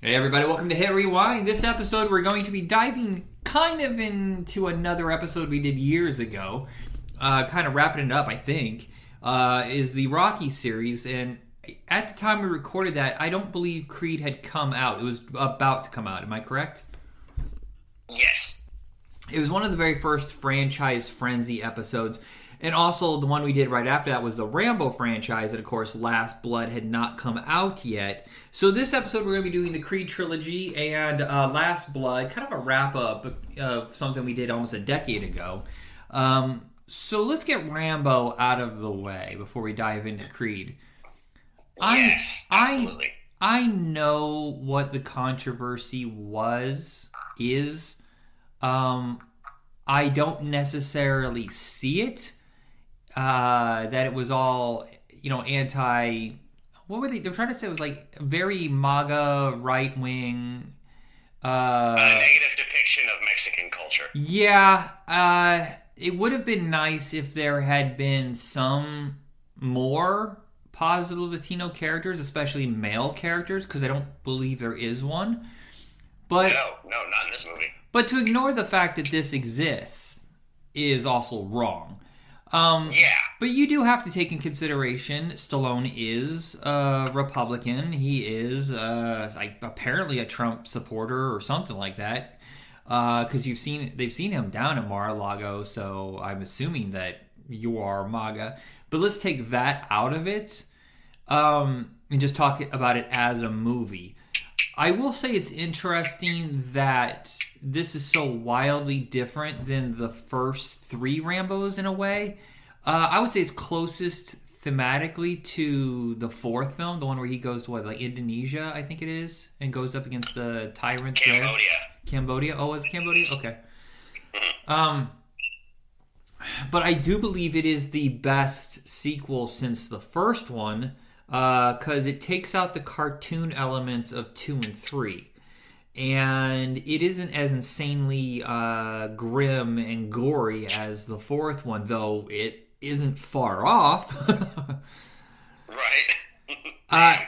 Hey everybody, welcome to Hit Rewind. This episode we're going to be diving kind of into another episode we did years ago. Kind of wrapping it up, I think, is the Rocky series. And at the time we recorded that, I don't believe Creed had come out. It was about to come out, am I correct? Yes. It was one of the very first franchise frenzy episodes. And also, the one we did right after that was the Rambo franchise, and of course, Last Blood had not come out yet. So this episode, we're going to be doing the Creed Trilogy and Last Blood, kind of a wrap-up of something we did almost a decade ago. So let's get Rambo out of the way before we dive into Creed. Yes, absolutely. I know what the controversy is. I don't necessarily see it. That it was all, anti... What were they? They were trying to say it was like very MAGA, right-wing... negative depiction of Mexican culture. Yeah, it would have been nice if there had been some more positive Latino characters, especially male characters, because I don't believe there is one. But No, not in this movie. But to ignore the fact that this exists is also wrong. Yeah. But you do have to take in consideration Stallone is a Republican. He is apparently a Trump supporter or something like that. Because they've seen him down at Mar-a-Lago, so I'm assuming that you are MAGA. But let's take that out of it and just talk about it as a movie. I will say it's interesting that this is so wildly different than the first three Rambos in a way. I would say it's closest thematically to the fourth film, the one where he goes to Indonesia, I think it is, and goes up against the tyrants there. Cambodia. Oh, was it Cambodia? Okay. But I do believe it is the best sequel since the first one, because it takes out the cartoon elements of 2 and 3. And it isn't as insanely grim and gory as the fourth one, though it isn't far off. Right.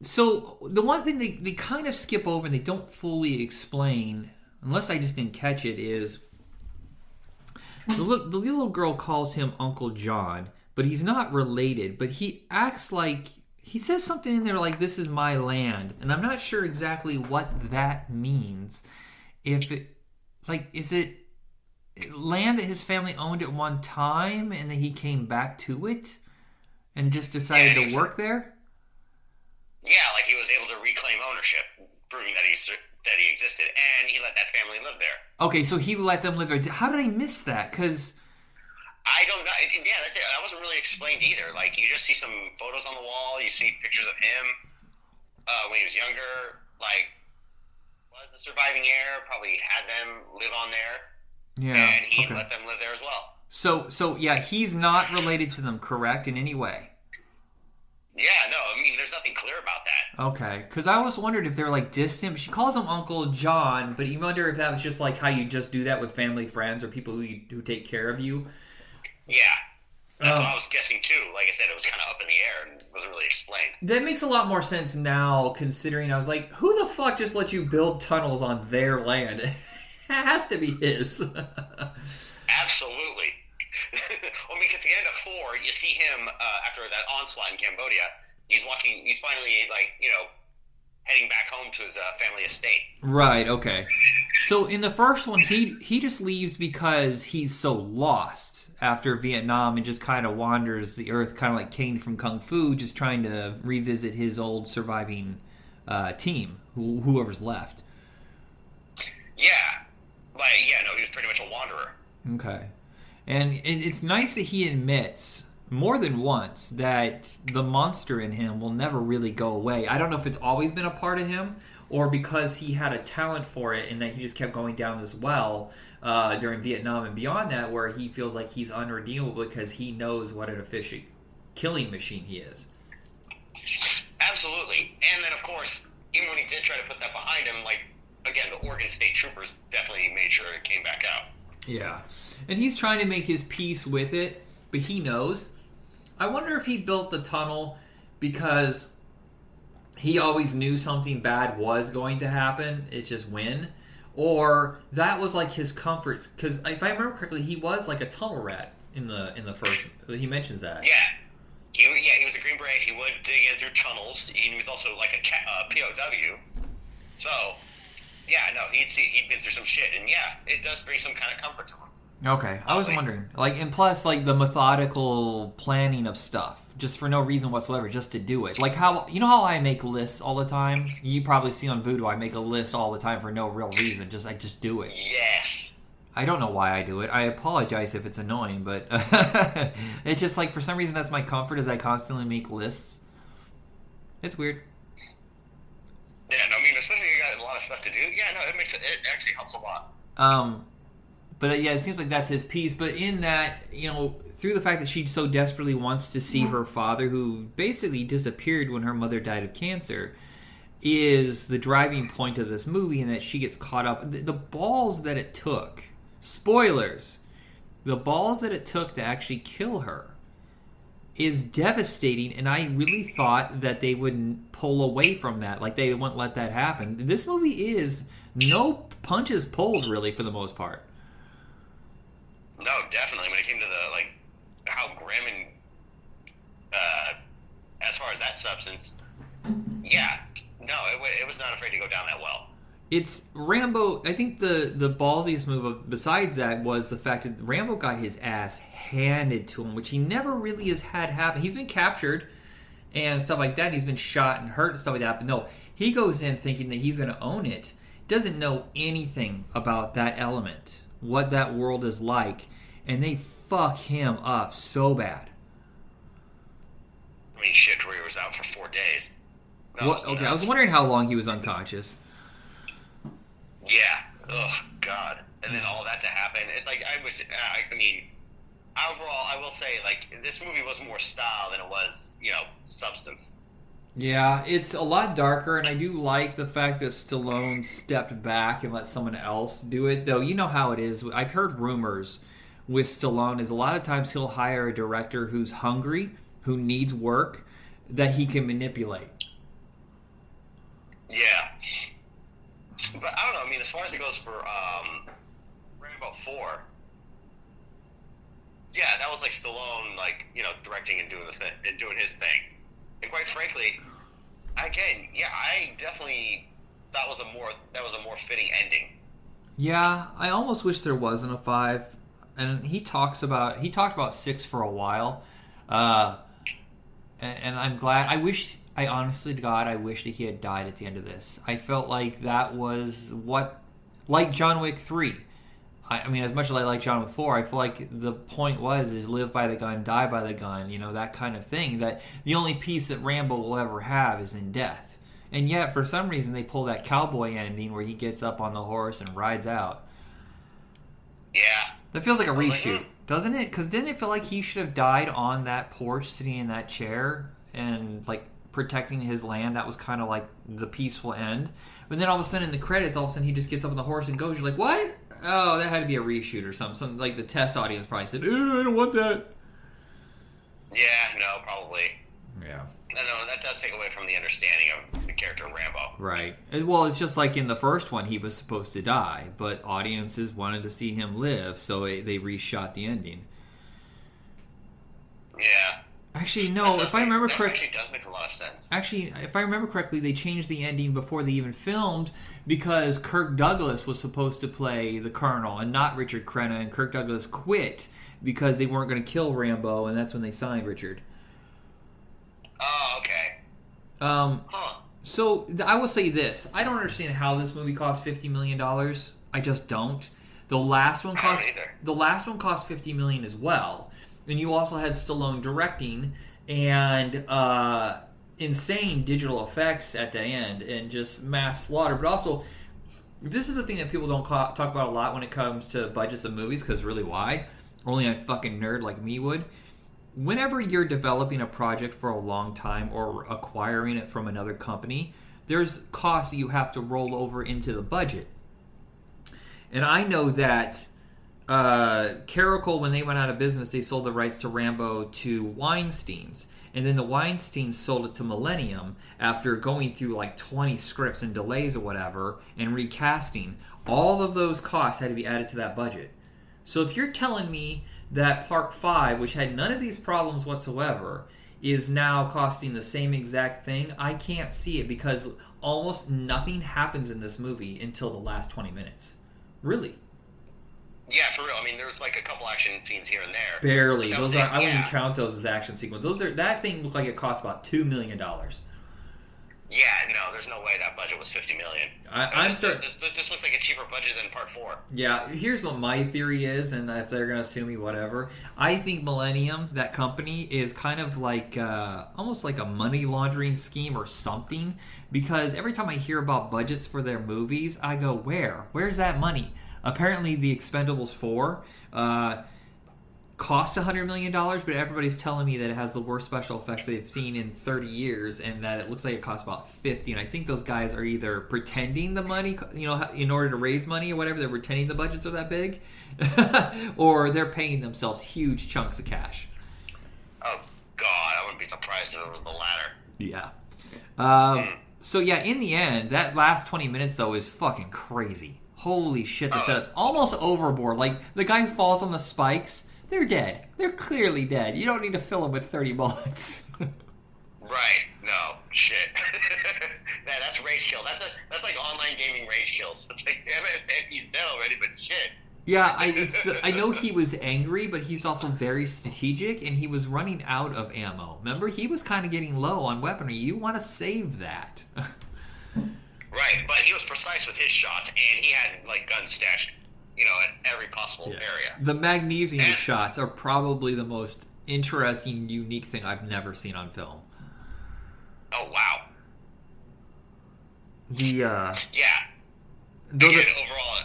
So the one thing they kind of skip over and they don't fully explain, unless I just didn't catch it, is the little girl calls him Uncle John, but he's not related, but he acts like... He says something in there like, "This is my land," and I'm not sure exactly what that means. If it, is it land that his family owned at one time, and then he came back to it, and just decided to work there? Yeah, like he was able to reclaim ownership, proving that he existed, and he let that family live there. Okay, so he let them live there. How did I miss that? Because... I don't know. Yeah, that wasn't really explained either. Like, you just see some photos on the wall. You see pictures of him when he was younger. Like, was the surviving heir, probably had them live on there. Yeah. And he let them live there as well. So yeah, he's not related to them, correct, in any way? Yeah, no, I mean, there's nothing clear about that. Okay, because I always wondered if they're, distant. She calls him Uncle John, but you wonder if that was just, how you just do that with family, friends, or people who take care of you. Yeah, that's what I was guessing too. Like I said, it was kind of up in the air and wasn't really explained. That makes a lot more sense now, considering I was like, who the fuck just let you build tunnels on their land? It has to be his. Absolutely. Well, because at the end of 4, you see him after that onslaught in Cambodia. He's finally, heading back home to his family estate. Right, okay. So in the first one, he just leaves because he's so lost after Vietnam and just kind of wanders the earth, kind of like Kane from Kung Fu, just trying to revisit his old surviving team, whoever's left. Yeah. He was pretty much a wanderer. Okay. And it's nice that he admits more than once that the monster in him will never really go away. I don't know if it's always been a part of him or because he had a talent for it and that he just kept going down this well during Vietnam and beyond that, where he feels like he's unredeemable because he knows what an efficient killing machine he is. Absolutely. And then, of course, even when he did try to put that behind him, again, the Oregon State Troopers definitely made sure it came back out. Yeah. And he's trying to make his peace with it, but he knows. I wonder if he built the tunnel because he always knew something bad was going to happen. It's just when. Or that was like his comfort, because if I remember correctly, he was like a tunnel rat in the first. He mentions that. Yeah. He was a Green Beret. He would dig in through tunnels. He was also like a POW. So, yeah, no, he'd been through some shit, and yeah, it does bring some kind of comfort to him. Okay, I was wondering, like, and plus, like, the methodical planning of stuff, just for no reason whatsoever, just to do it. Like how, you know how I make lists all the time? You probably see on Voodoo, I make a list all the time for no real reason. I just do it. Yes. I don't know why I do it. I apologize if it's annoying, but it's just like, for some reason, that's my comfort, is I constantly make lists. It's weird. Yeah, no, I mean, especially you got a lot of stuff to do. Yeah, no, it actually helps a lot. But yeah, it seems like that's his piece. But in that, through the fact that she so desperately wants to see her father, who basically disappeared when her mother died of cancer, is the driving point of this movie, and that she gets caught up. The balls that it took, spoilers, the balls that it took to actually kill her is devastating, and I really thought that they wouldn't pull away from that. Like, they wouldn't let that happen. This movie is no punches pulled, really, for the most part. No, definitely. When it came to how grim and as far as that substance, yeah, no, it was not afraid to go down that well. It's Rambo. I think the ballsiest move besides that was the fact that Rambo got his ass handed to him, which he never really has had happen. He's been captured and stuff like that. He's been shot and hurt and stuff like that. But no, he goes in thinking that he's going to own it. Doesn't know anything about that element, what that world is like, and they fuck him up so bad. I mean, shit, Korea was out for 4 days. Okay, I was wondering how long he was unconscious. Yeah. Oh, God. And then all that to happen. It's like, I mean, overall, I will say, this movie was more style than it was, substance. Yeah, it's a lot darker, and I do like the fact that Stallone stepped back and let someone else do it. Though, you know how it is. I've heard rumors with Stallone is a lot of times he'll hire a director who's hungry, who needs work, that he can manipulate. Yeah. But I don't know. I mean, as far as it goes for Rambo 4, yeah, that was like Stallone, directing and doing his thing. And quite frankly, again, yeah, I definitely thought that was a more fitting ending. Yeah, I almost wish there wasn't a 5. And he talked about 6 for a while. And I'm glad. I honestly to God, I wish that he had died at the end of this. I felt like that was like John Wick 3. I mean, as much as I like John Wick 4, I feel like the point is live by the gun, die by the gun, that kind of thing. That the only peace that Rambo will ever have is in death. And yet, for some reason, they pull that cowboy ending where he gets up on the horse and rides out. Yeah. That feels like a reshoot, doesn't it? Because didn't it feel like he should have died on that porch, sitting in that chair, and, protecting his land? That was kind of like the peaceful end. But then all of a sudden in the credits, he just gets up on the horse and goes. You're like, what? Oh, that had to be a reshoot or something. Something like the test audience probably said, I don't want that. Yeah, no, probably. Yeah. No, that does take away from the understanding of the character Rambo. Right. Well, it's just like in the first one, he was supposed to die, but audiences wanted to see him live, so they reshot the ending. Yeah. Actually, no. If I remember correctly, actually does make a lot of sense. Actually, if I remember correctly, they changed the ending before they even filmed because Kirk Douglas was supposed to play the Colonel and not Richard Crenna, and Kirk Douglas quit because they weren't going to kill Rambo, and that's when they signed Richard. Oh, okay. So I will say this: I don't understand how this movie cost $50 million. I just don't. The last one cost $50 million as well. And you also had Stallone directing and insane digital effects at the end and just mass slaughter. But also, this is the thing that people don't talk about a lot when it comes to budgets of movies, because really why? Only a fucking nerd like me would. Whenever you're developing a project for a long time or acquiring it from another company, there's costs that you have to roll over into the budget. And I know that Caracol, when they went out of business, they sold the rights to Rambo to Weinstein's. And then the Weinsteins sold it to Millennium after going through like 20 scripts and delays or whatever and recasting. All of those costs had to be added to that budget. So if you're telling me that Part 5, which had none of these problems whatsoever, is now costing the same exact thing, I can't see it because almost nothing happens in this movie until the last 20 minutes. Really. Yeah, for real. I mean, there's like a couple action scenes here and there. Barely. Those are. I wouldn't count those as action sequences. That thing looked like it cost about $2 million. Yeah, no, there's no way that budget was $50 million. I'm certain. This looks like a cheaper budget than Part 4. Yeah, here's what my theory is, and if they're gonna sue me, whatever. I think Millennium, that company, is kind of like almost like a money laundering scheme or something. Because every time I hear about budgets for their movies, I go, Where's that money? Apparently, The Expendables 4 cost $100 million, but everybody's telling me that it has the worst special effects they've seen in 30 years, and that it looks like it costs about 50. And I think those guys are either pretending the money, in order to raise money or whatever, they're pretending the budgets are that big, or they're paying themselves huge chunks of cash. Oh God, I wouldn't be surprised if it was the latter. Yeah. So yeah, in the end, that last 20 minutes though is fucking crazy. Holy shit, the setup's almost overboard. Like, the guy who falls on the spikes, they're dead. They're clearly dead. You don't need to fill them with 30 bullets. Right. No. Shit. That's rage kill. That's like online gaming rage kills. It's like, damn it, man, he's dead already, but shit. Yeah, I know he was angry, but he's also very strategic, and he was running out of ammo. Remember, he was kind of getting low on weaponry. You want to save that. Right, but he was precise with his shots, and he had like guns stashed, at every possible area. The magnesium shots are probably the most interesting, unique thing I've never seen on film. Oh wow. Yeah. Again, overall,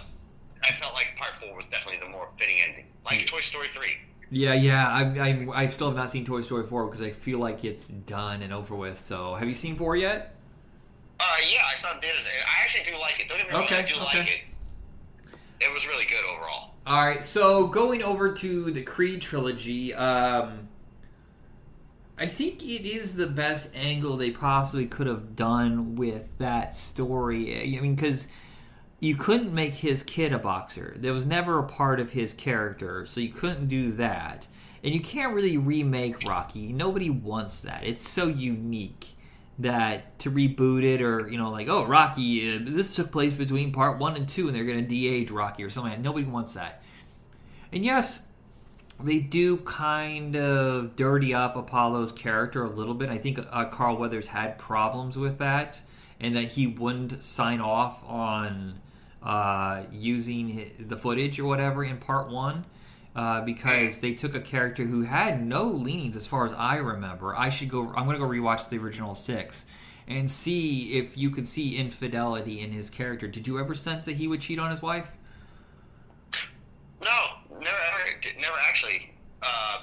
I felt like Part 4 was definitely the more fitting ending, like Toy Story 3. Yeah. I still have not seen Toy Story 4 because I feel like it's done and over with. So, have you seen 4 yet? Yeah, I saw theaters. I actually do like it. Don't get me wrong, I do like it. It was really good overall. All right, so going over to the Creed trilogy, I think it is the best angle they possibly could have done with that story. I mean, because you couldn't make his kid a boxer. There was never a part of his character, so you couldn't do that. And you can't really remake Rocky. Nobody wants that. It's so unique that to reboot it, or Rocky, this took place between Part 1 and 2 and they're going to de-age Rocky or something. Nobody wants that. And yes, they do kind of dirty up Apollo's character a little bit. I think Carl Weathers had problems with that, and that he wouldn't sign off on using the footage or whatever in Part 1. Because they took a character who had no leanings as far as I remember. I'm going to go rewatch the original 6 and see if you could see infidelity in his character. Did you ever sense that he would cheat on his wife? No, never actually.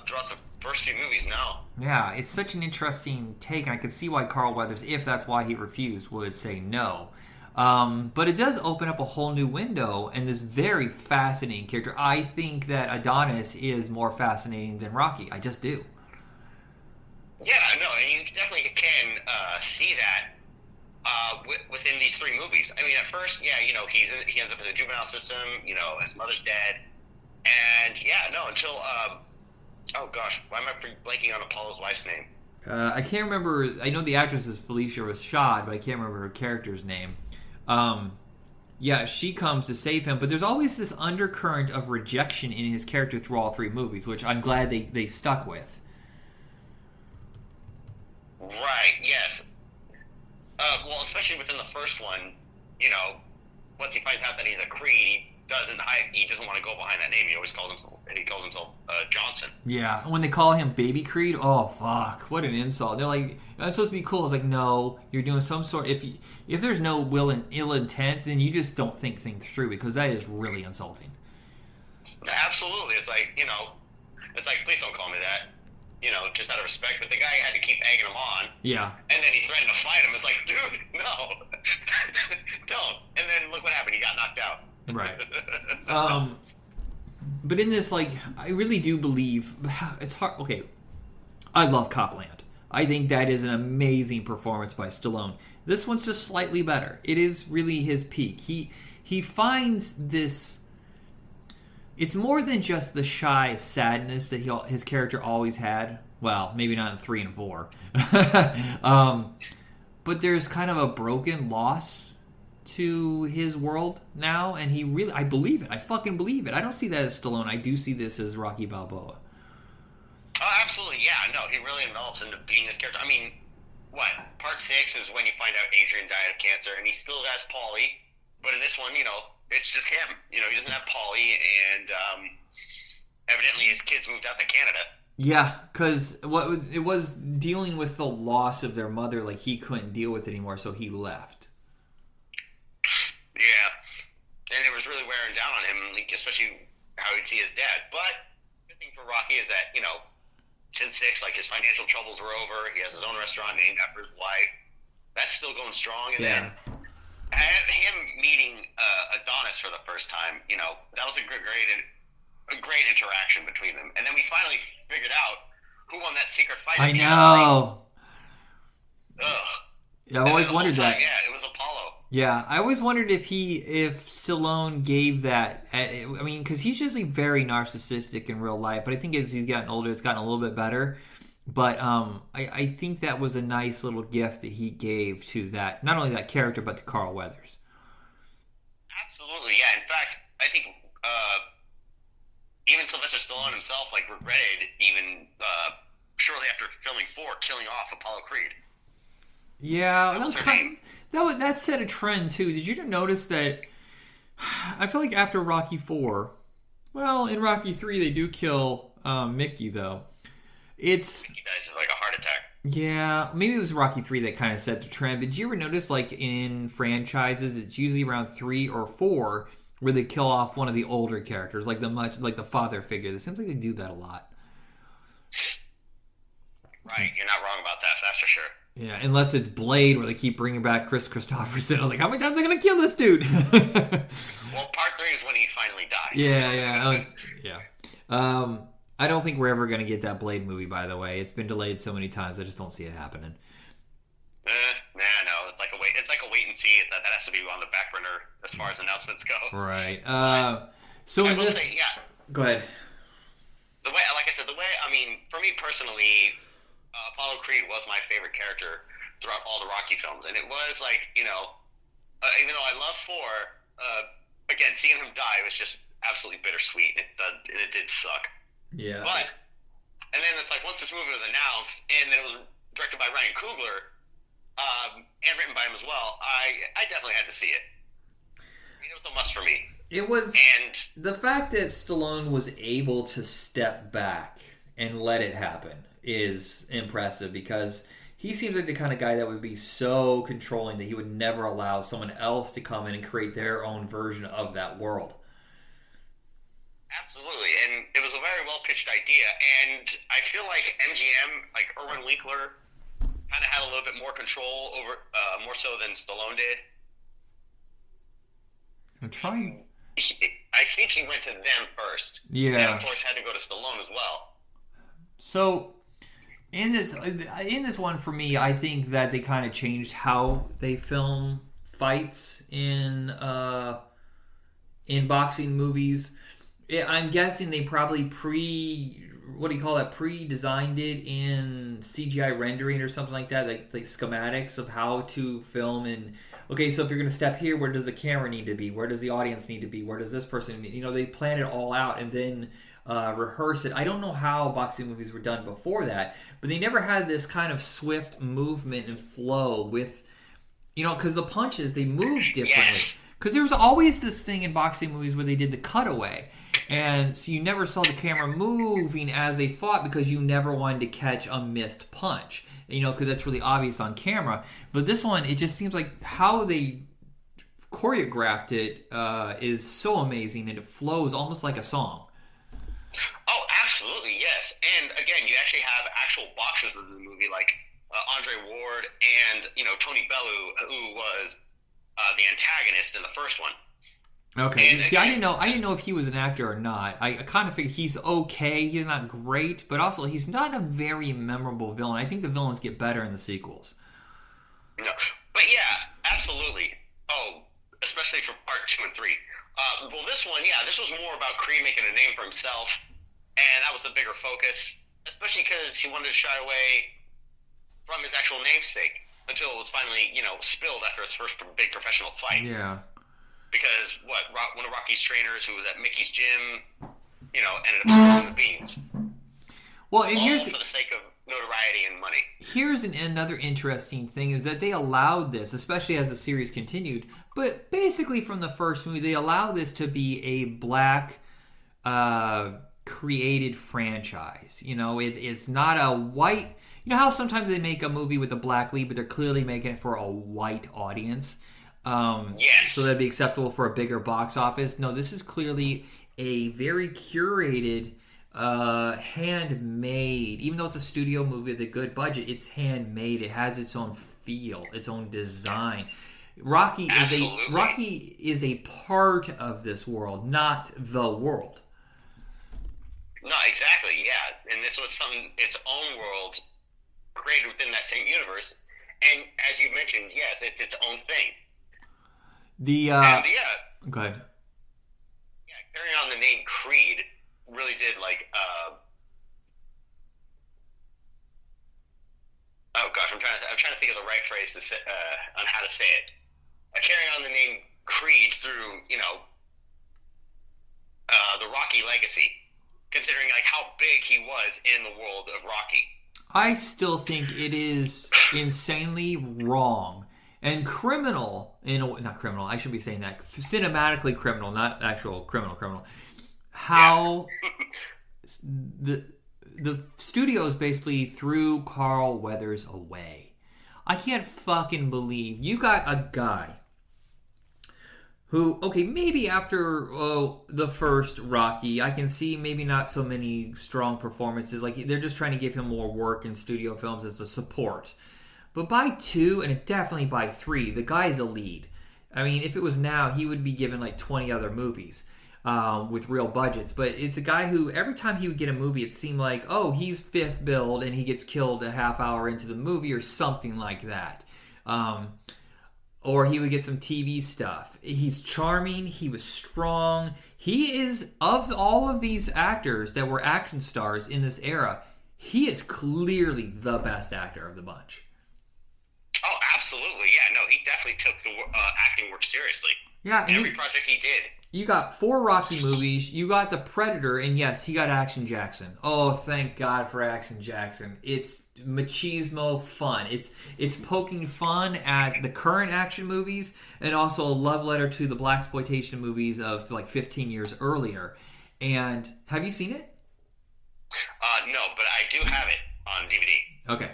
Throughout the first few movies, no. Yeah, it's such an interesting take, and I could see why Carl Weathers, if that's why he refused, would say no. But it does open up a whole new window and this very fascinating character. I think that Adonis is more fascinating than Rocky. I just do. Yeah, no, and you definitely can see that within these 3 movies. I mean, at first, he ends up in the juvenile system. His mother's dead, and until oh gosh, why am I blanking on Apollo's wife's name? I can't remember. I know the actress is Felicia Rashad, but I can't remember her character's name. She comes to save him, but there's always this undercurrent of rejection in his character through all 3 movies, which I'm glad they stuck with. Right, yes. Well, especially within the first one, once he finds out that he's a Creed, he doesn't want to go behind that name. He always calls himself Johnson. Yeah, when they call him Baby Creed, oh fuck, what an insult. They're like, that's supposed to be cool. It's like, no, you're doing some sort. If there's no ill intent, then you just don't think things through, because that is really insulting. Absolutely, it's like please don't call me that. Just out of respect. But the guy had to keep egging him on. Yeah. And then he threatened to fight him. It's like, dude, no, don't. And then look what happened. He got knocked out. Right. But in this, like, I really do believe it's hard. Okay, I love Copland. I think that is an amazing performance by Stallone. This one's just slightly better. It is really his peak. He finds this. It's more than just the shy sadness that his character always had. Well, maybe not in 3 and 4. But there's kind of a broken loss to his world now, and I believe it. I fucking believe it. I don't see that as Stallone. I do see this as Rocky Balboa. Oh, absolutely, yeah. No, he really envelops into being this character. I mean, what? Part 6 is when you find out Adrian died of cancer, and he still has Paulie. But in this one, it's just him. He doesn't have Paulie, and evidently his kids moved out to Canada. Yeah, because it was dealing with the loss of their mother. Like, he couldn't deal with it anymore, so he left. Yeah, and it was really wearing down on him, like, especially how he'd see his dad. But the good thing for Rocky is that, since 6, like, his financial troubles were over. He has his own restaurant named after his wife. That's still going strong. And then him meeting Adonis for the first time, that was a great interaction between them. And then we finally figured out who won that secret fight. I know. Ugh. Yeah, I've always wondered that. Yeah, it was Apollo. Yeah, I always wondered if Stallone gave that. I mean, because he's usually very narcissistic in real life, but I think as he's gotten older, it's gotten a little bit better. But I think that was a nice little gift that he gave to that, not only that character, but to Carl Weathers. Absolutely, yeah. In fact, I think even Sylvester Stallone himself, like, regretted even shortly after filming 4, killing off Apollo Creed. Yeah, that set a trend too. Did you notice that? I feel like after Rocky 4, well, in Rocky 3 they do kill Mickey though. He dies of like a heart attack. Yeah, maybe it was Rocky 3 that kind of set the trend. But did you ever notice, like, in franchises, it's usually around 3 or 4 where they kill off one of the older characters, like the father figure. It seems like they do that a lot. Right, you're not wrong about that. That's for sure. Yeah, unless it's Blade, where they keep bringing back Chris Christopherson. I was like, how many times are they going to kill this dude? Well, part 3 is when he finally died. Yeah. I don't think we're ever going to get that Blade movie, by the way. It's been delayed so many times, I just don't see it happening. No. It's like a wait and see. That has to be on the back burner as far as announcements go. Right. So I will say, yeah. Go ahead. For me personally, Apollo Creed was my favorite character throughout all the Rocky films, and it was like, even though I love 4, again, seeing him die was just absolutely bittersweet. It did suck. Yeah. But, and then it's like, once this movie was announced, and then it was directed by Ryan Coogler, and written by him as well, I definitely had to see it. It was a must for me. It was, and the fact that Stallone was able to step back and let it happen is impressive, because he seems like the kind of guy that would be so controlling that he would never allow someone else to come in and create their own version of that world. Absolutely, and it was a very well-pitched idea, and I feel like MGM, like Irwin Winkler, kind of had a little bit more control over, more so than Stallone did. I'm trying. I think he went to them first. Yeah. And, of course, had to go to Stallone as well. So, in this one, for me, I think that they kind of changed how they film fights in boxing movies. I'm guessing they probably pre-designed it in CGI rendering or something like that, like schematics of how to film. And okay, so if you're going to step here, where does the camera need to be? Where does the audience need to be? Where does this person need? They plan it all out and then rehearse it. I don't know how boxing movies were done before that, but they never had this kind of swift movement and flow with, because the punches, they moved differently. Because there was always this thing in boxing movies where they did the cutaway. And so you never saw the camera moving as they fought, because you never wanted to catch a missed punch, because that's really obvious on camera. But this one, it just seems like how they choreographed it is so amazing, and it flows almost like a song. Oh, absolutely, yes. And again, you actually have actual boxers in the movie, like Andre Ward and Tony Bellew, who was the antagonist in the first one. Okay. And See, I again, didn't know. I didn't know if he was an actor or not. I kind of figured he's okay. He's not great, but also he's not a very memorable villain. I think the villains get better in the sequels. no, but yeah, absolutely. Oh, especially for part two and three. Well, this one, yeah, this was more about Creed making a name for himself, and that was the bigger focus, especially because he wanted to shy away from his actual namesake until it was finally, spilled after his first big professional fight. Yeah. Because one of Rocky's trainers, who was at Mickey's gym, ended up spilling the beans, Well, and all for the sake of notoriety and money. here's another interesting thing is that they allowed this, especially as the series continued. But basically, from the first movie, they allow this to be a black created franchise. It's not a white. You know how sometimes they make a movie with a black lead, but they're clearly making it for a white audience. Yes. So that'd be acceptable for a bigger box office. No, this is clearly a very curated, handmade. Even though it's a studio movie with a good budget, it's handmade. It has its own feel, its own design. Absolutely. Rocky is a part of this world, not the world. No, exactly. Yeah, and this was its own world created within that same universe. And as you mentioned, yes, it's its own thing. And yeah, Go ahead. yeah, carrying on the name Creed really did oh gosh, I'm trying to think of the right phrase to say, on how to say it. Carrying on the name Creed through the Rocky legacy, considering how big he was in the world of Rocky. I still think it is insanely wrong and criminal. Not criminal. I should be saying that cinematically criminal, not actual criminal. How the studios basically threw Carl Weathers away. I can't fucking believe you got a guy who, okay, maybe after the first Rocky, I can see maybe not so many strong performances. Like, they're just trying to give him more work in studio films as a support. But by 2, and definitely by 3, the guy's a lead. I mean, if it was now, he would be given 20 other movies with real budgets. But it's a guy who, every time he would get a movie, it seemed like, oh, he's fifth billed and he gets killed a half hour into the movie or something like that. Or he would get some TV stuff. He's charming. He was strong. He is, of all of these actors that were action stars in this era, he is clearly the best actor of the bunch. Oh, absolutely. Yeah, no, he definitely took the acting work seriously. Yeah, every project he did. You got 4 Rocky movies. You got The Predator, and yes, he got Action Jackson. Oh, thank God for Action Jackson. It's machismo fun. It's poking fun at the current action movies, and also a love letter to the blaxploitation movies of 15 years earlier. And have you seen it? No, but I do have it on DVD. Okay.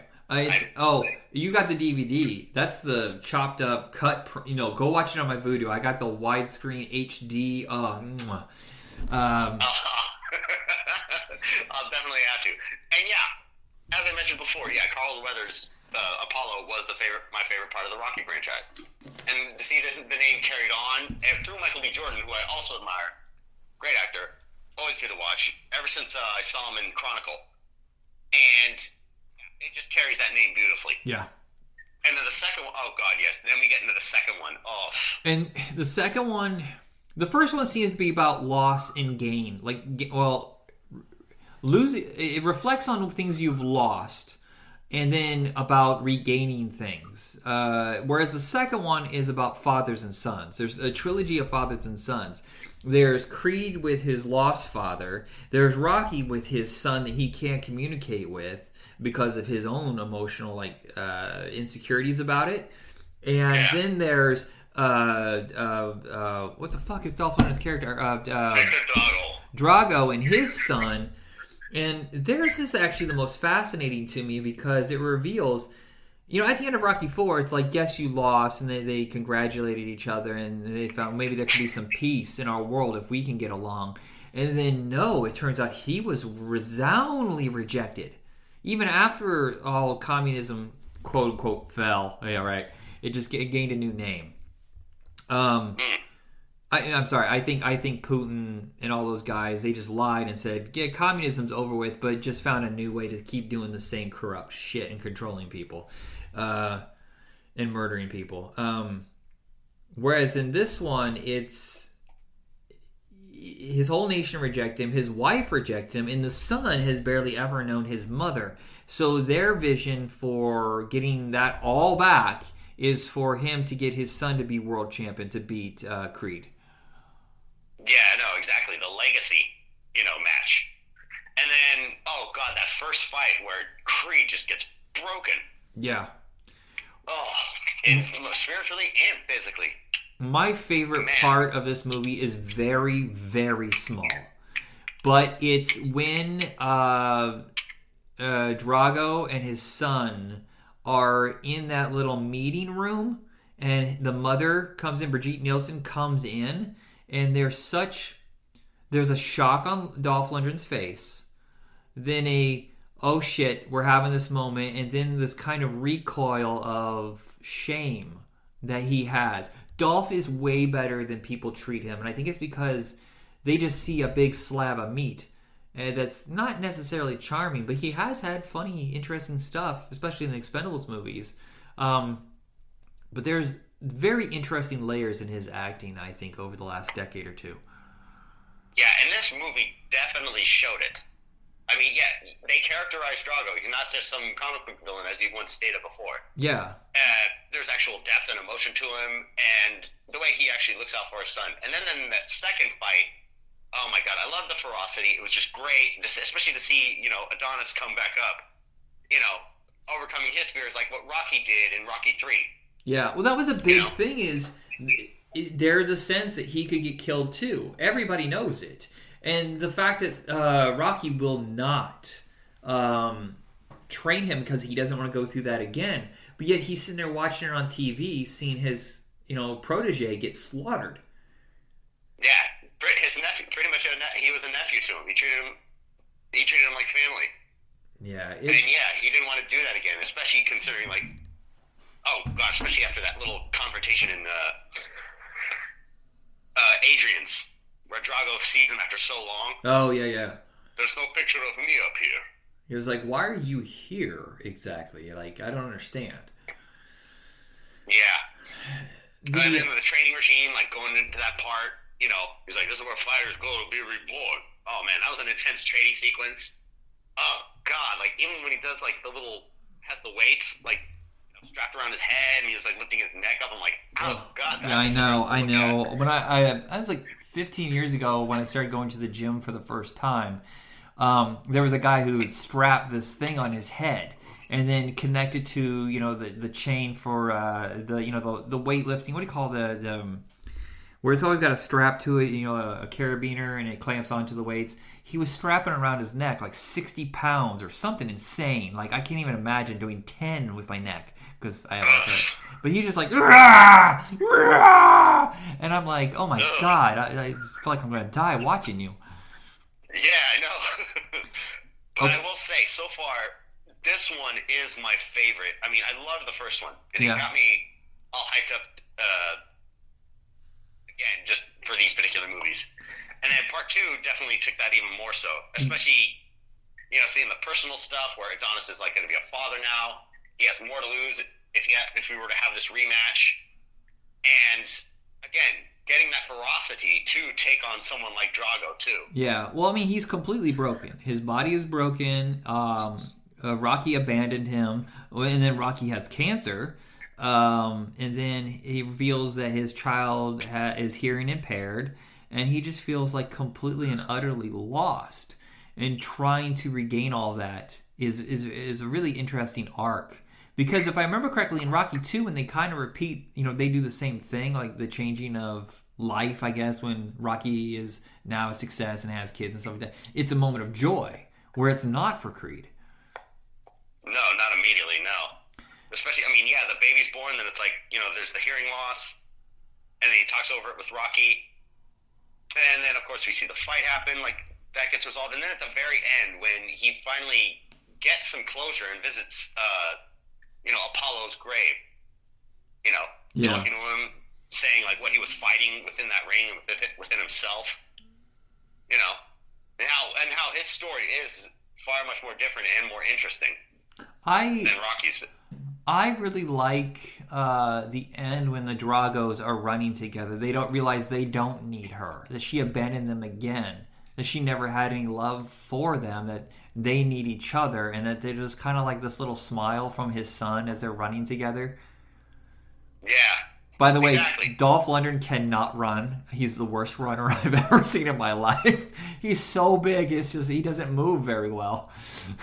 You got the DVD. That's the chopped up cut. Go watch it on my Vudu. I got the widescreen HD. I'll definitely have to. And yeah, as I mentioned before, yeah, Carl Weathers' Apollo was my favorite part of the Rocky franchise. And to see the name carried on and through Michael B. Jordan, who I also admire, great actor, always good to watch. Ever since I saw him in Chronicle, and it just carries that name beautifully. Yeah. And then the second one, oh God, yes. Then we get into the second one. Oh. And the second one, the first one seems to be about loss and gain. Losing. It reflects on things you've lost, and then about regaining things. Whereas the second one is about fathers and sons. There's a trilogy of fathers and sons. There's Creed with his lost father. There's Rocky with his son that he can't communicate with because of his own emotional insecurities about it. And then there's what the fuck is Dolph Lundgren's character? Drago and his son. And theirs is actually the most fascinating to me because it reveals, at the end of Rocky 4, it's like, yes, you lost, and they congratulated each other, and they found maybe there could be some peace in our world if we can get along. And then, no, it turns out he was resoundingly rejected. Even after all communism, quote unquote, fell. Yeah, right. It just gained a new name. I'm sorry. I think Putin and all those guys, they just lied and said, "Yeah, communism's over with," but just found a new way to keep doing the same corrupt shit and controlling people, uh, and murdering people. Whereas in this one, it's his whole nation reject him, his wife reject him, and the son has barely ever known his mother. So their vision for getting that all back is for him to get his son to be world champion to beat Creed. Yeah, no, exactly. The legacy, match. And then, oh god, that first fight where Creed just gets broken. Yeah. Oh, and spiritually and physically. My favorite Man. part of this movie is very, very small. But it's when Drago and his son are in that little meeting room, and the mother comes in, Brigitte Nielsen comes in, and there's a shock on Dolph Lundgren's face, then oh shit, we're having this moment, and then this kind of recoil of shame that he has. Dolph is way better than people treat him, and I think it's because they just see a big slab of meat. And that's not necessarily charming, but he has had funny, interesting stuff, especially in the Expendables movies. But there's very interesting layers in his acting, I think, over the last decade or two. Yeah, and this movie definitely showed it. I mean, yeah, they characterized Drago. He's not just some comic book villain, as you once stated before. Yeah. There's actual depth and emotion to him, and the way he actually looks out for his son. And then in that second fight, oh my god, I love the ferocity. It was just great, especially to see, Adonis come back up, overcoming his fears like what Rocky did in Rocky 3. Yeah, well, that was a big thing is there's a sense that he could get killed too. Everybody knows it. And the fact that Rocky will not train him because he doesn't want to go through that again. But yet he's sitting there watching it on TV, seeing his, protege get slaughtered. Yeah, his nephew, pretty much, he was a nephew to him. He treated him like family. Yeah, and yeah, he didn't want to do that again, especially considering especially after that little confrontation in Adrian's, where Drago sees him after so long. Oh yeah. There's no picture of me up here. He was like, "Why are you here exactly? Like, I don't understand." Yeah. And then the training regime, going into that part, he's like, "This is where fighters go to be reborn." Oh man, that was an intense training sequence. Oh god, even when he does has the weights strapped around his head, and he's lifting his neck up. I'm like, oh god. Yeah, I know. When I was 15 years ago when I started going to the gym for the first time. There was a guy who strapped this thing on his head and then connected to the chain for the weightlifting. What do you call the where it's always got a strap to it? A carabiner, and it clamps onto the weights. He was strapping around his neck 60 pounds or something insane. I can't even imagine doing 10 with my neck because I have but he's just rah, rah! And I'm like, oh my god, I just feel like I'm gonna die watching you. Yeah, I know. But I will say, so far, this one is my favorite. I mean, I loved the first one. And it got me all hyped up, again, just for these particular movies. And then part two definitely took that even more so. Especially, seeing the personal stuff where Adonis is going to be a father now. He has more to lose if we were to have this rematch. And, again, getting that ferocity to take on someone like Drago too. Yeah, well, I mean, he's completely broken. His body is broken. Rocky abandoned him, and then Rocky has cancer. And then he reveals that his child is hearing impaired, and he just feels completely and utterly lost. And trying to regain all that is a really interesting arc. Because if I remember correctly, in Rocky 2, when they kind of repeat, they do the same thing, the changing of life, I guess, when Rocky is now a success and has kids and stuff like that. It's a moment of joy, where it's not for Creed. No, not immediately, no. Especially, the baby's born, then it's there's the hearing loss, and then he talks over it with Rocky. And then, of course, we see the fight happen, that gets resolved. And then at the very end, when he finally gets some closure and visits, Apollo's grave, talking to him, saying like what he was fighting within that ring and within himself. You know, and how his story is far much more different and more interesting than Rocky's. I really like the end when the Dragos are running together. They don't realize they don't need her, that she abandoned them again, that she never had any love for them, that they need each other, and that they're just kind of like this little smile from his son as they're running together. Yeah. By the way, exactly. Dolph Lundgren cannot run. He's the worst runner I've ever seen in my life. He's so big, it's just he doesn't move very well.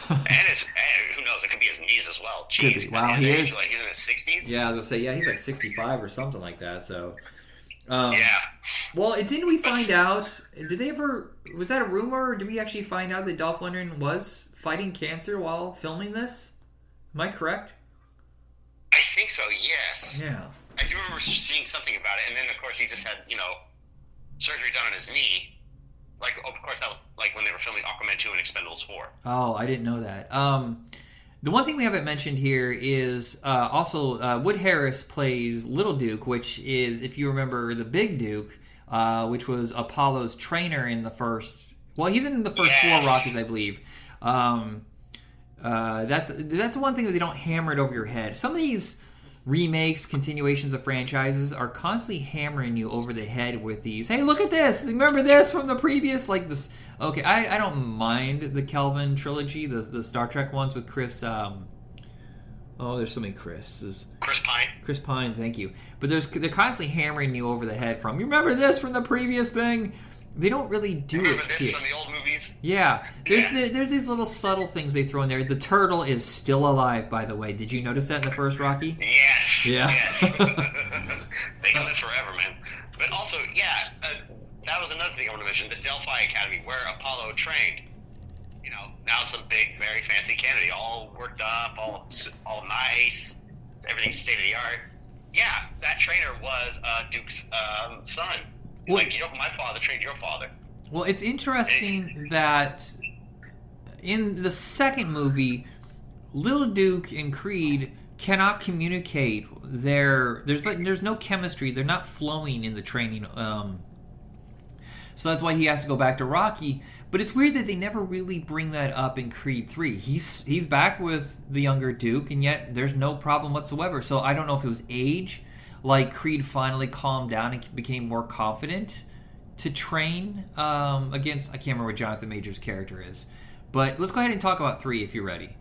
and who knows? It could be his knees as well. Jeez, wow, he is. Like he's in his 60s. Yeah, I was gonna say, yeah, he's like 65 or something like that. So, yeah. Well, didn't we find out? Did they ever? Was that a rumor, or did we actually find out that Dolph Lundgren was fighting cancer while filming this? Am I correct? I think so. Yes. Yeah. I do remember seeing something about it, and then of course he just had surgery done on his knee. Like, of course that was like when they were filming Aquaman 2 and Expendables 4. Oh, I didn't know that. The one thing we haven't mentioned here is also Wood Harris plays Little Duke, which is, if you remember, the Big Duke, which was Apollo's trainer in the first. Well, he's in the first four Rockies, I believe. That's one thing that they don't hammer it over your head. Some of these remakes, continuations of franchises are constantly hammering you over the head with these. Hey, look at this! Remember this from the previous? Like this. Okay, I don't mind the Kelvin trilogy, the Star Trek ones with Chris. There's so many Chris's. Chris Pine. Chris Pine, thank you. But they're constantly hammering you over the head from. You remember this from the previous thing? They don't really do remember it. This here. from the old movies? Yeah. There's these little subtle things they throw in there. The turtle is still alive, by the way. Did you notice that in the first Rocky? Yes. Yeah. Yes. They can live forever, man. But also, that was another thing I want to mention. The Delphi Academy, where Apollo trained. Now it's a big, very fancy Kennedy, all worked up, all nice, everything's state of the art. Yeah, that trainer was Duke's son. He's like, my father trained your father. Well, it's interesting that in the second movie, Little Duke and Creed cannot communicate. There's no chemistry. They're not flowing in the training. So that's why he has to go back to Rocky. But it's weird that they never really bring that up in Creed 3. He's back with the younger Duke, and yet there's no problem whatsoever. So I don't know if it was age. Like Creed finally calmed down and became more confident to train against. I can't remember what Jonathan Majors' character is, but let's go ahead and talk about 3 if you're ready.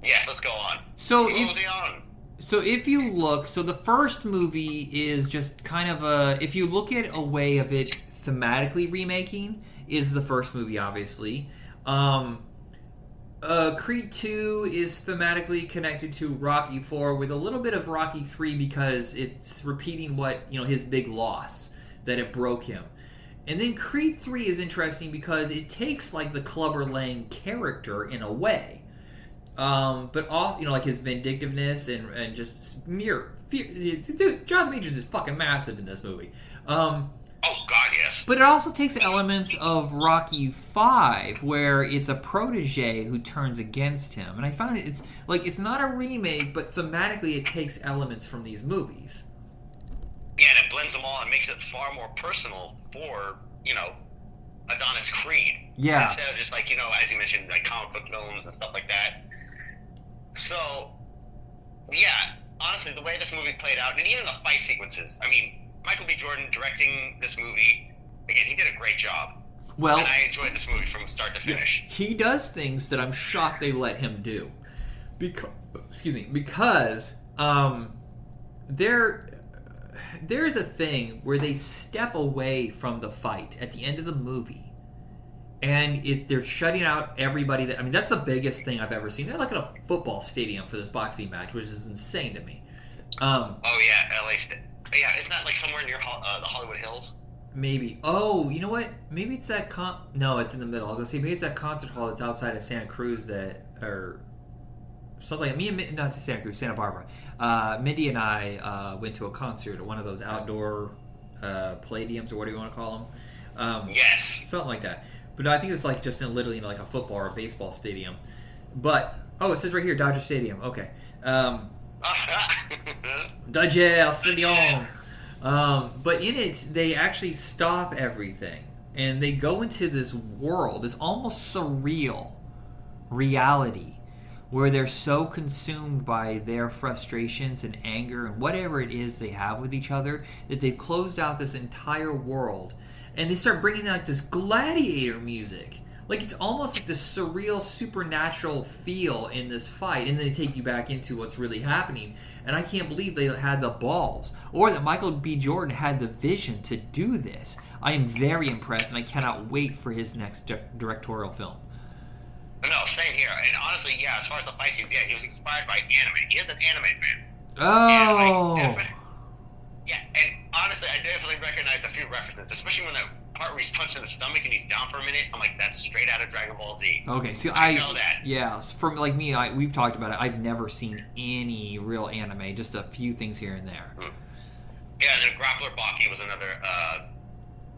Yes, let's go on. So if you look, so the first movie is just kind of if you look at a way of it thematically remaking, is the first movie, obviously. Creed 2 is thematically connected to Rocky 4 with a little bit of Rocky 3 because it's repeating what, his big loss, that it broke him. And then Creed 3 is interesting because it takes like the Clubber Lang character in a way. But all, like his vindictiveness and just mere fear. Dude, Jonathan Majors is fucking massive in this movie. Oh, God, yes. But it also takes elements of Rocky 5, where it's a protege who turns against him. And I found it's not a remake, but thematically it takes elements from these movies. Yeah, and it blends them all and makes it far more personal for, Adonis Creed. Yeah. Instead of just like, as you mentioned, like comic book films and stuff like that. So, yeah, honestly, the way this movie played out, and even the fight sequences, I mean, Michael B. Jordan directing this movie, again, he did a great job. Well, and I enjoyed this movie from start to finish. Yeah, he does things that I'm shocked they let him do. Because there's a thing where they step away from the fight at the end of the movie, and they're shutting out everybody. That's the biggest thing I've ever seen. They're like at a football stadium for this boxing match, which is insane to me. Oh yeah, LA State. Yeah, isn't that like somewhere near the Hollywood Hills? Maybe. Oh, you know what? Maybe it's that No, it's in the middle. I was gonna say maybe it's that concert hall that's outside of Santa Cruz or something. Not Santa Cruz, Santa Barbara. Mindy and I went to a concert at one of those outdoor palladiums, or what do you want to call them? Yes. Something like that. But I think it's like just literally like a football or a baseball stadium. But it says right here, Dodger Stadium. Okay. Dodger Stadium. But in it, they actually stop everything and they go into this world, this almost surreal reality where they're so consumed by their frustrations and anger and whatever it is they have with each other that they've closed out this entire world, and they start bringing like this gladiator music. Like it's almost like this surreal supernatural feel in this fight, and then they take you back into what's really happening. And I can't believe they had the balls, or that Michael B. Jordan had the vision to do this. I am very impressed, and I cannot wait for his next directorial film. No, same here. And honestly, yeah, as far as the fight scenes, yeah, he was inspired by anime. He is an anime fan. Oh. Yeah, and honestly, I definitely recognized a few references, especially when that part where he's punched in the stomach and he's down for a minute. I'm like, that's straight out of Dragon Ball Z. Okay, so I know that. Yeah, from like me, we've talked about it. I've never seen any real anime, just a few things here and there. Yeah, and then Grappler Baki was another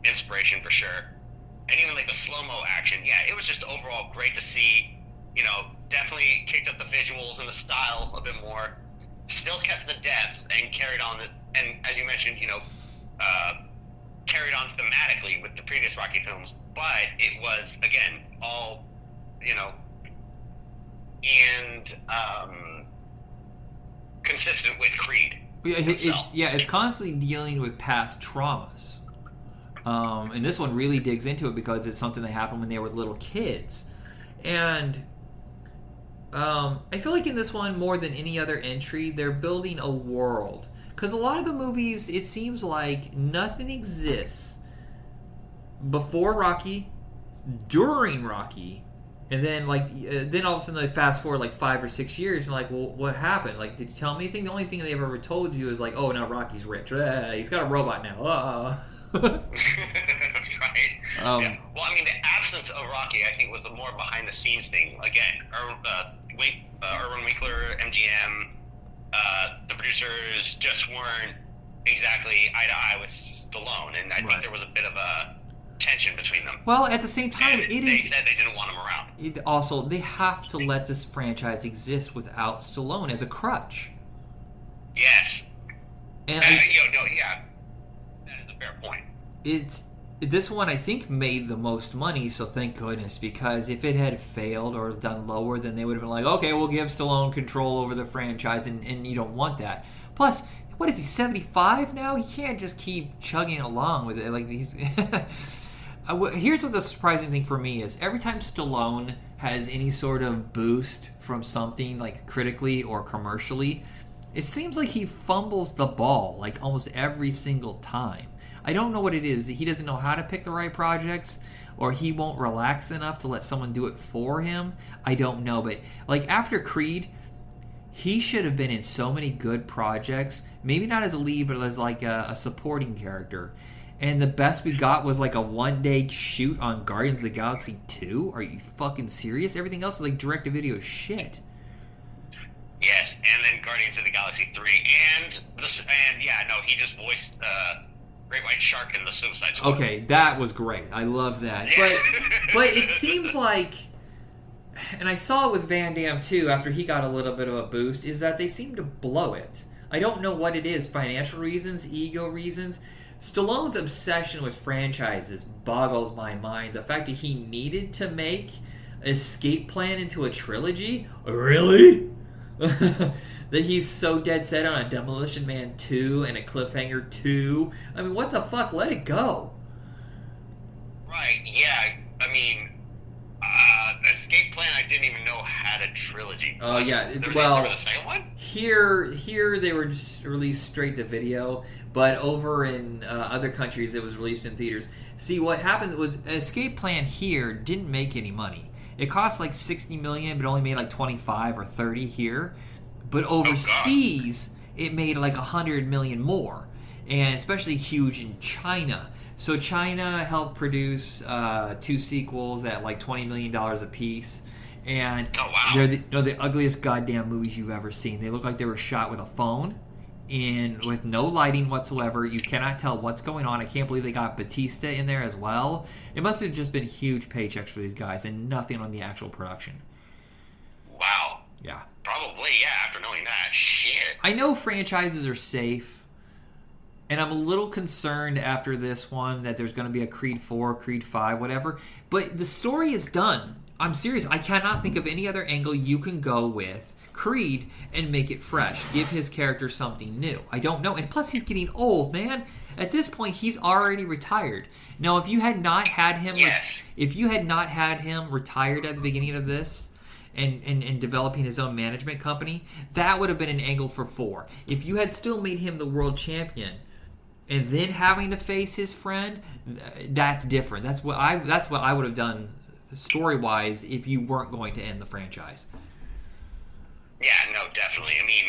inspiration for sure. And even like the slow-mo action, yeah, it was just overall great to see. You know, definitely kicked up the visuals and the style a bit more. Still kept the depth and carried on this. And as you mentioned, you know, carried on thematically with the previous Rocky films. But it was, again, all, you know, and consistent with Creed himself. It's constantly dealing with past traumas. And this one really digs into it because it's something that happened when they were little kids. And I feel like in this one, more than any other entry, they're building a world. Because a lot of the movies, it seems like nothing exists before Rocky, during Rocky, and then then all of a sudden they fast forward like 5 or 6 years and like, well, what happened? Like, did you tell me anything? The only thing they've ever told you is like, oh, now Rocky's rich. He's got a robot now. Right. Yeah. Well, I mean, the absence of Rocky, I think, was a more behind-the-scenes thing. Again, Erwin Winkler, MGM, the producers just weren't exactly eye to eye with Stallone, and I think there was a bit of a tension between them. Well, at the same time, they said they didn't want him around. Also, they have to let this franchise exist without Stallone as a crutch. Yes. And that is a fair point. This one, I think, made the most money, so thank goodness, because if it had failed or done lower, then they would have been like, okay, we'll give Stallone control over the franchise, and you don't want that. Plus, what is he, 75 now? He can't just keep chugging along with it. Like he's Here's what the surprising thing for me is. Every time Stallone has any sort of boost from something, like critically or commercially, it seems like he fumbles the ball, like almost every single time. I don't know what it is. He doesn't know how to pick the right projects, or he won't relax enough to let someone do it for him. I don't know, but like after Creed, he should have been in so many good projects. Maybe not as a lead, but as like a supporting character. And the best we got was like a one-day shoot on Guardians of the Galaxy 2. Are you fucking serious? Everything else is like direct-to-video shit. Yes, and then Guardians of the Galaxy 3, he just voiced Great White Shark in the Suicide Squad. Okay, that was great. I love that. Yeah. But it seems like, and I saw it with Van Damme too, after he got a little bit of a boost, is that they seem to blow it. I don't know what it is, financial reasons, ego reasons. Stallone's obsession with franchises boggles my mind. The fact that he needed to make Escape Plan into a trilogy? Really? That he's so dead set on a Demolition Man 2 and a Cliffhanger 2. I mean, what the fuck? Let it go. Right, yeah. I mean, Escape Plan, I didn't even know had a trilogy. Oh, yeah. There was a second one? Here they were just released straight to video, but over in other countries it was released in theaters. See, what happened was Escape Plan here didn't make any money. It cost like $60 million, but only made like 25 or 30 here. But overseas, it made like 100 million more, and especially huge in China. So China helped produce 2 sequels at like $20 million a piece, and they're the ugliest goddamn movies you've ever seen. They look like they were shot with a phone, and with no lighting whatsoever. You cannot tell what's going on. I can't believe they got Batista in there as well. It must have just been huge paychecks for these guys and nothing on the actual production. Wow. Yeah. Probably, yeah, after knowing that. Shit. I know franchises are safe, And I'm a little concerned after this one that there's going to be a Creed 4, Creed 5, whatever. But the story is done. I'm serious. I cannot think of any other angle you can go with Creed and make it fresh. Give his character something new. I don't know. And plus, he's getting old, man. At this point, he's already retired. Now, if you had not had him, if you had not had him retired at the beginning of this, and developing his own management company, that would have been an angle for 4. If you had still made him the world champion, and then having to face his friend, that's different. That's what I would have done story-wise if you weren't going to end the franchise. Yeah, no, definitely. I mean,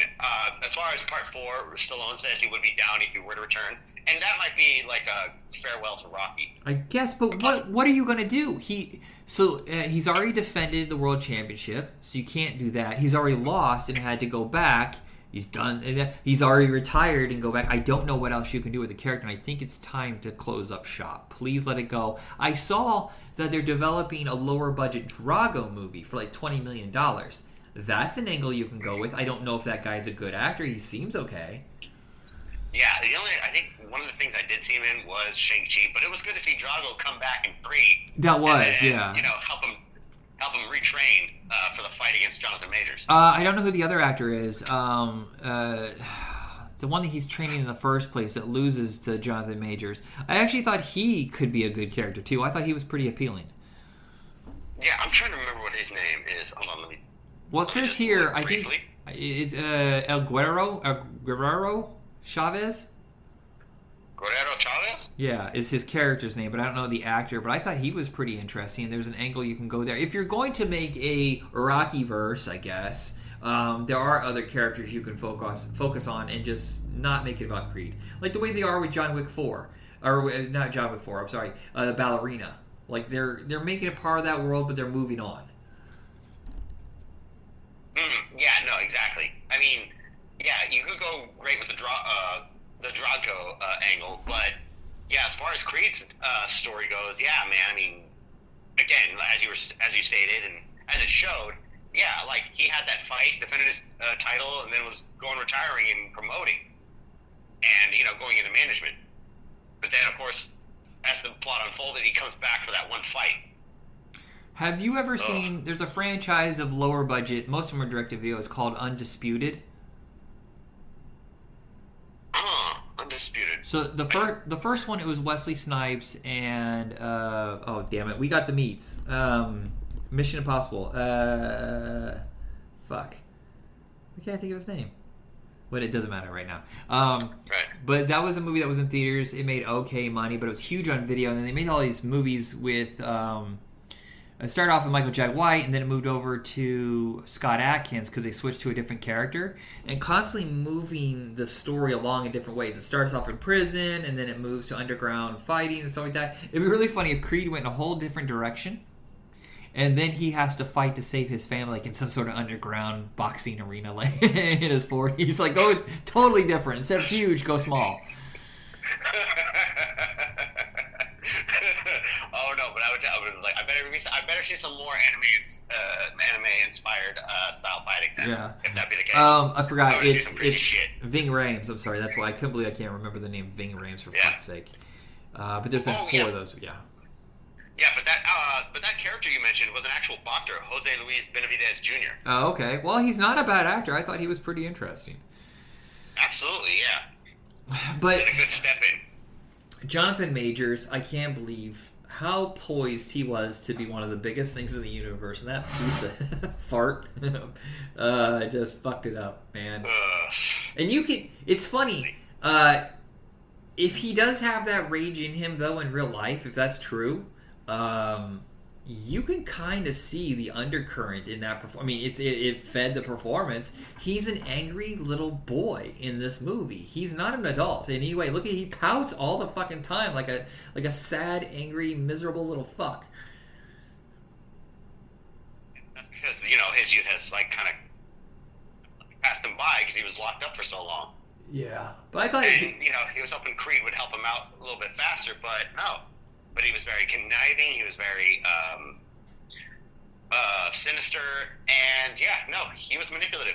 as far as part 4, Stallone says he would be down if he were to return, and that might be like a farewell to Rocky. I guess, but what are you going to do? He's already defended the world championship, so you can't do that. He's already lost and had to go back. He's done. He's already retired and go back. I don't know what else you can do with the character, and I think it's time to close up shop. Please let it go. I saw that they're developing a lower-budget Drago movie for like $20 million. That's an angle you can go with. I don't know if that guy's a good actor. He seems okay. Yeah, I think one of the things I did see him in was Shang-Chi, but it was good to see Drago come back in 3. That was, and, yeah. Help him retrain for the fight against Jonathan Majors. I don't know who the other actor is. The one that he's training in the first place that loses to Jonathan Majors. I actually thought he could be a good character too. I thought he was pretty appealing. Yeah, I'm trying to remember what his name is. Hold on, let me. Well, it says here, I think it's El Guerrero Chavez. Guerrero Chavez? Yeah, is his character's name, but I don't know the actor. But I thought he was pretty interesting. There's an angle you can go there. If you're going to make a Rocky verse, I guess, there are other characters you can focus on and just not make it about Creed. Like the way they are with John Wick 4. Or not John Wick 4, I'm sorry. The Ballerina. Like they're making it part of that world, but they're moving on. Yeah, no, exactly. I mean, yeah, you could go great with the Drago angle, but yeah, as far as Creed's story goes, yeah, man. I mean, again, as you stated, and as it showed, yeah, like he had that fight, defended his title, and then was retiring and promoting, and going into management. But then, of course, as the plot unfolded, he comes back for that one fight. Have you ever seen? There's a franchise of lower budget. Most of them are direct-to-video. It's called Undisputed. Undisputed. So the first one, it was Wesley Snipes and oh damn it, we got the meats. Mission Impossible. Fuck. I can't think of his name. But it doesn't matter right now. Right. But that was a movie that was in theaters. It made okay money, but it was huge on video. And then they made all these movies with. It started off with Michael Jai White, and then it moved over to Scott Adkins because they switched to a different character, and constantly moving the story along in different ways. It starts off in prison, and then it moves to underground fighting and stuff like that. It'd be really funny if Creed went in a whole different direction, and then he has to fight to save his family, like in some sort of underground boxing arena, like in his 40s. Like, go totally different. Instead of huge, go small. Oh no, but I would like. I better see some more anime inspired style fighting. Then, yeah, if that be the case. I forgot. It's shit. Ving Rhames. I'm sorry. That's why I couldn't believe I can't remember the name Ving Rhames for fuck's sake. But there's been 4 of those. Yeah. Yeah, but that character you mentioned was an actual boxer, Jose Luis Benavidez Jr. Oh, okay. Well, he's not a bad actor. I thought he was pretty interesting. Absolutely, yeah. But did a good step in. Jonathan Majors, I can't believe how poised he was to be one of the biggest things in the universe, and that piece of fart just fucked it up, man. And it's funny, if he does have that rage in him, though, in real life, if that's true, you can kind of see the undercurrent in that performance. I mean, it fed the performance. He's an angry little boy in this movie. He's not an adult in any way. Look at he pouts all the fucking time like a sad, angry, miserable little fuck. That's because his youth has like kind of passed him by because he was locked up for so long. Yeah, but I thought he was hoping Creed would help him out a little bit faster, but no. But he was very conniving. He was very sinister, and he was manipulative.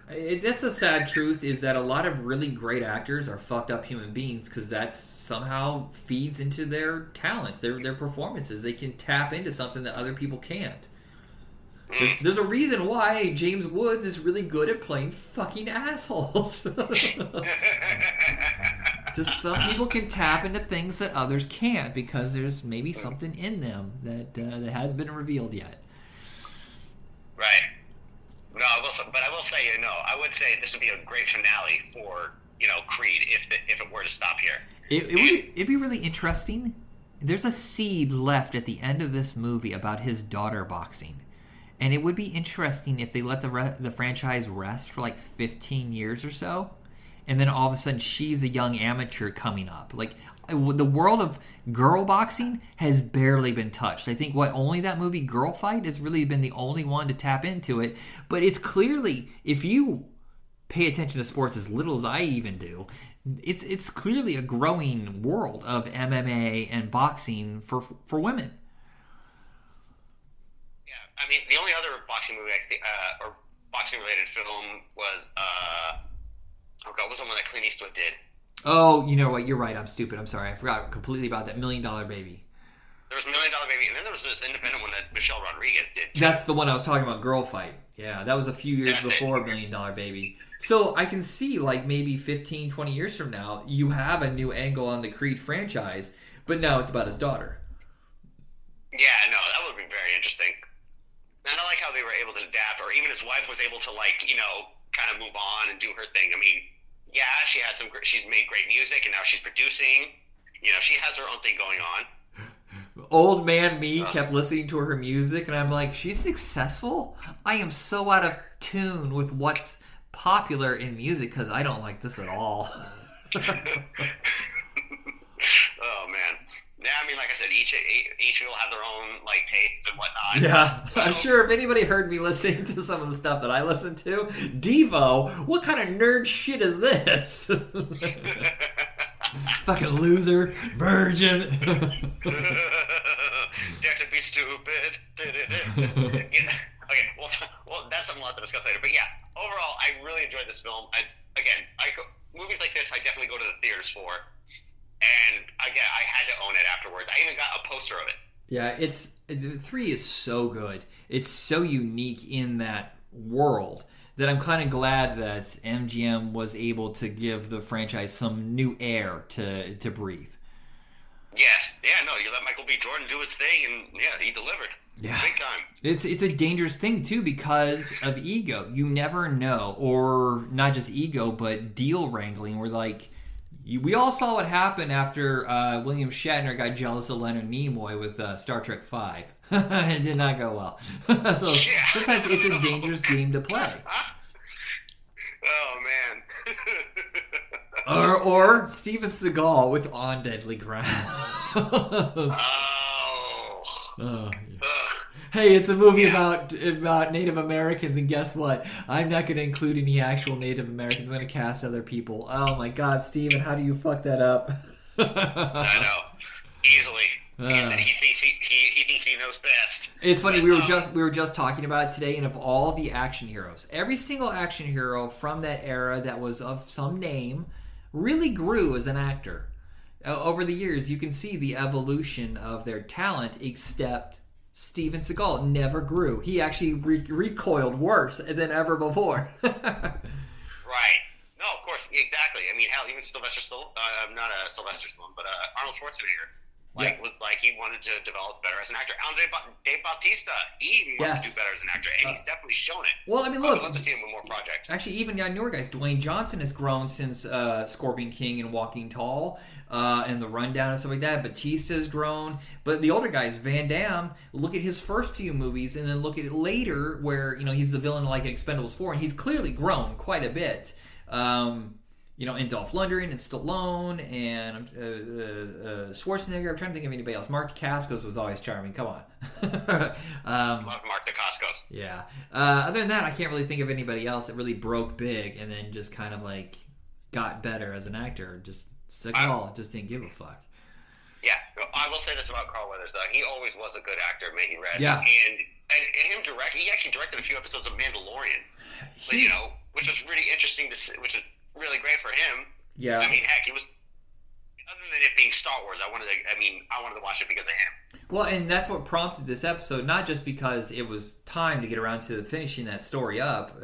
That's the sad truth is that a lot of really great actors are fucked up human beings because that somehow feeds into their talents, their performances. They can tap into something that other people can't. There's a reason why James Woods is really good at playing fucking assholes. Just some people can tap into things that others can't because there's maybe something in them that hasn't been revealed yet. Right. No, I will say, I would say this would be a great finale for, Creed if it were to stop here. It'd be really interesting. There's a seed left at the end of this movie about his daughter boxing. And it would be interesting if they let the franchise rest for like 15 years or so. And then all of a sudden she's a young amateur coming up. Like, the world of girl boxing has barely been touched. I think only that movie Girl Fight has really been the only one to tap into it. But it's clearly, if you pay attention to sports as little as I even do, it's clearly a growing world of MMA and boxing for women. Yeah, I mean, the only other boxing movie or boxing related film was what was the one that Clint Eastwood did? Oh, you know what? You're right. I'm stupid. I'm sorry. I forgot completely about that $1 Million Baby. There was $1 Million Baby, and then there was this independent one that Michelle Rodriguez did, too. That's the one I was talking about, Girl Fight. Yeah, that was a few years before $1 Million Baby. So I can see, like, maybe 15, 20 years from now, you have a new angle on the Creed franchise, but now it's about his daughter. Yeah, no, that would be very interesting. And I like how they were able to adapt, or even his wife was able to, kind of move on and do her thing. I mean, yeah, she's made great music, and now she's producing. She has her own thing going on. Old man me kept listening to her music, and I'm like, she's successful? I am so out of tune with what's popular in music because I don't like this at all. Oh, man. Yeah, I mean, like I said, each will have their own, tastes and whatnot. Yeah, I'm sure if anybody heard me listening to some of the stuff that I listen to, Devo, what kind of nerd shit is this? Fucking loser, virgin. Dare to be stupid. Yeah. Okay, well, that's something we'll have to discuss later. But yeah, overall, I really enjoyed this film. Movies like this, I definitely go to the theaters for. And I had to own it afterwards. I even got a poster of it. Yeah, 3 is so good. It's so unique in that world that I'm kind of glad that MGM was able to give the franchise some new air to breathe. Yes. Yeah, no, you let Michael B. Jordan do his thing, and yeah, he delivered. Yeah. Big time. It's a dangerous thing, too, because of ego. You never know. Or not just ego, but deal wrangling. Where, we all saw what happened after William Shatner got jealous of Leonard Nimoy with Star Trek V. It did not go well. So sometimes it's a dangerous game to play. Oh, man. or Steven Seagal with On Deadly Ground. Oh. Yeah. Hey, it's a movie about Native Americans, and guess what? I'm not going to include any actual Native Americans. I'm going to cast other people. Oh my God, Steven, how do you fuck that up? I know, easily. He thinks he knows best. It's funny. We were just talking about it today, and of all the action heroes, every single action hero from that era that was of some name really grew as an actor. Over the years, you can see the evolution of their talent, except Steven Seagal never grew. He actually recoiled worse than ever before. Right. No, of course, exactly. I mean, hell, even Sylvester Stallone, not Sylvester Stallone, but Arnold Schwarzenegger, was like he wanted to develop better as an actor. Dave Bautista, he wants to do better as an actor, and he's definitely shown it. Well, I mean, look, I'd love to see him with more projects. Actually, even newer guys, Dwayne Johnson has grown since Scorpion King and Walking Tall. And the Rundown and stuff like that. Batista's grown. But the older guys, Van Damme, look at his first few movies and then look at it later where, he's the villain like in Expendables 4, and he's clearly grown quite a bit. And Dolph Lundgren and Stallone and Schwarzenegger. I'm trying to think of anybody else. Mark Dacascos was always charming. Come on. Love Mark Dacascos. Yeah. Other than that, I can't really think of anybody else that really broke big and then just kind of got better as an actor. Seagal just didn't give a fuck. Yeah, I will say this about Carl Weathers, though. He always was a good actor, may he rest. Yeah. And him he actually directed a few episodes of Mandalorian. but, which was really interesting to see, which is really great for him. Yeah. I mean, heck, it was. Other than it being Star Wars, I wanted to watch it because of him. Well, and that's what prompted this episode, not just because it was time to get around to finishing that story up,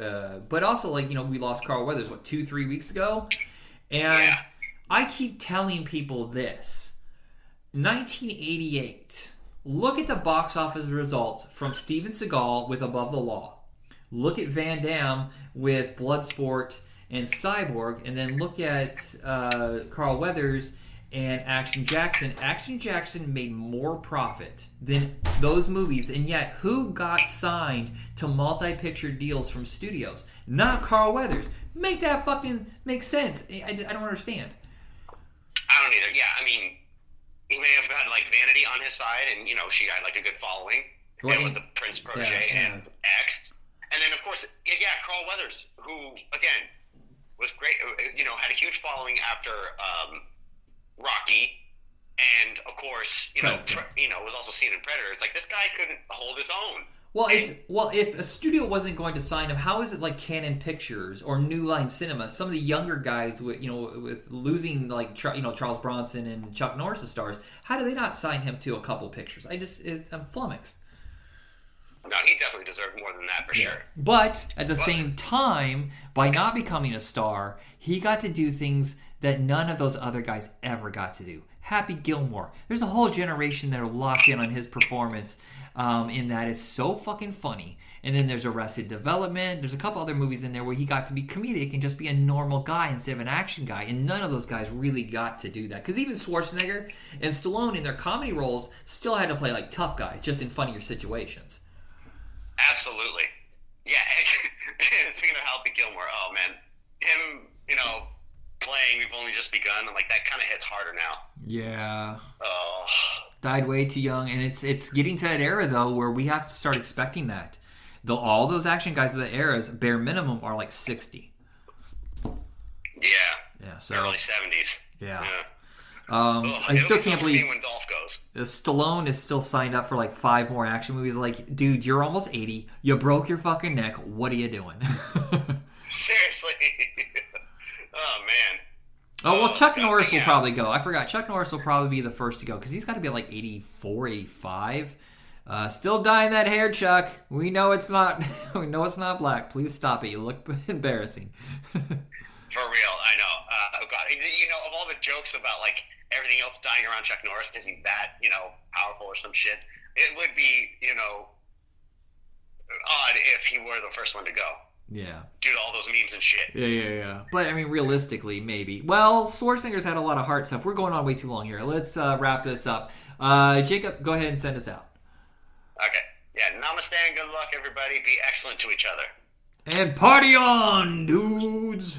but also, like, we lost Carl Weathers, 2-3 weeks ago? And I keep telling people this. 1988. Look at the box office results from Steven Seagal with Above the Law. Look at Van Damme with Bloodsport and Cyborg, and then look at Carl Weathers and Action Jackson. Action Jackson made more profit than those movies, and yet who got signed to multi-picture deals from studios? Not Carl Weathers. Make that fucking make sense. I don't understand. I don't either. Yeah, I mean, he may have had like Vanity on his side, and she had like a good following. Well, it was the Prince protege and X, and then of course, Carl Weathers, who again was great. Had a huge following after Rocky, and of course, was also seen in Predator. It's like this guy couldn't hold his own. Well, if a studio wasn't going to sign him, how is it like Canon Pictures or New Line Cinema? Some of the younger guys with losing like Charles Bronson and Chuck Norris as stars, how do they not sign him to a couple pictures? I'm flummoxed. No, he definitely deserved more than that for sure. But at the same time, by not becoming a star, he got to do things that none of those other guys ever got to do. Happy Gilmore. There's a whole generation that are locked in on his performance in that is so fucking funny. And then there's Arrested Development. There's a couple other movies in there where he got to be comedic and just be a normal guy instead of an action guy. And none of those guys really got to do that. Because even Schwarzenegger and Stallone in their comedy roles still had to play like tough guys, just in funnier situations. Absolutely. Yeah. Speaking of Happy Gilmore, oh man, him, playing We've Only Just Begun, and like that kind of hits harder now. Yeah. Oh. Died way too young, and it's getting to that era though where we have to start expecting that. All those action guys of the eras, bare minimum, are like 60. Yeah. So early 70s. Yeah. I still can't believe when Dolph goes. Stallone is still signed up for like 5 more action movies. Like, dude, you're almost 80. You broke your fucking neck. What are you doing? Seriously. Oh, man. Oh, well, Chuck Norris will probably go. I forgot. Chuck Norris will probably be the first to go because he's got to be like 84, 85. Still dyeing that hair, Chuck. We know it's not. We know it's not black. Please stop it. You look embarrassing. For real, I know. Oh God, of all the jokes about like everything else dying around Chuck Norris because he's that powerful or some shit, it would be odd if he were the first one to go. Yeah. Due to all those memes and shit. Yeah. But, I mean, realistically, maybe. Well, Schwarzenegger's had a lot of heart stuff. We're going on way too long here. Let's wrap this up. Jacob, go ahead and send us out. Okay. Yeah, namaste and good luck, everybody. Be excellent to each other. And party on, dudes!